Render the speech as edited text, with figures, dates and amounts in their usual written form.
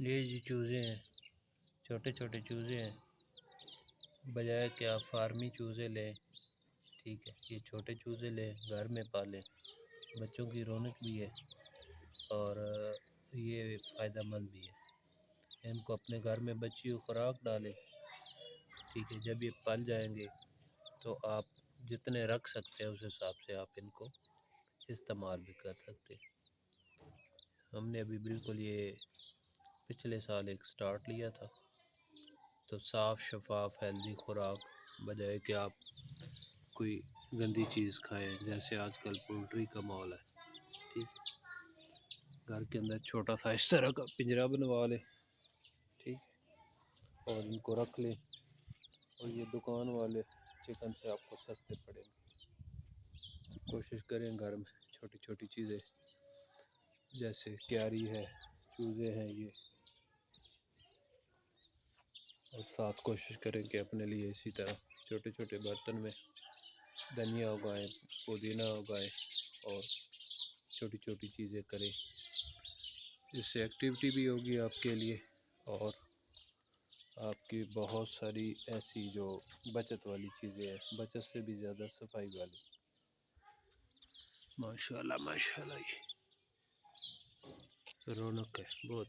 ये जी चूज़े हैं, छोटे छोटे चूज़े हैं। बजाय कि आप फार्मी चूज़े लें, ठीक है, ये छोटे चूज़े लें, घर में पालें, बच्चों की रौनक भी है और ये फ़ायदेमंद भी है। इनको अपने घर में बच्ची को खुराक डालें, ठीक है। जब ये पल जाएंगे तो आप जितने रख सकते हैं उस हिसाब से आप इनको इस्तेमाल भी कर सकते हैं। हमने अभी बिल्कुल ये पिछले साल एक स्टार्ट लिया था, तो साफ़ शफाफ हेल्दी खुराक, बजाय कि आप कोई गंदी चीज़ खाएं। जैसे आजकल पोल्ट्री का माहौल है, ठीक है, घर के अंदर छोटा सा इस तरह का पिंजरा बनवा लें, ठीक है, और इनको रख लें। और ये दुकान वाले चिकन से आपको सस्ते पड़ेंगे। कोशिश करें घर में छोटी छोटी चीज़ें, जैसे क्यारी है, चूज़े हैं ये, और साथ कोशिश करें कि अपने लिए इसी तरह छोटे छोटे बर्तन में धनिया उगाएं, पुदीना उगाएं और छोटी छोटी चीज़ें करें। इससे एक्टिविटी भी होगी आपके लिए और आपकी बहुत सारी ऐसी जो बचत वाली चीज़ें हैं, बचत से भी ज़्यादा सफाई वाली। माशाल्लाह माशाल्लाह, ये रौनक है बहुत।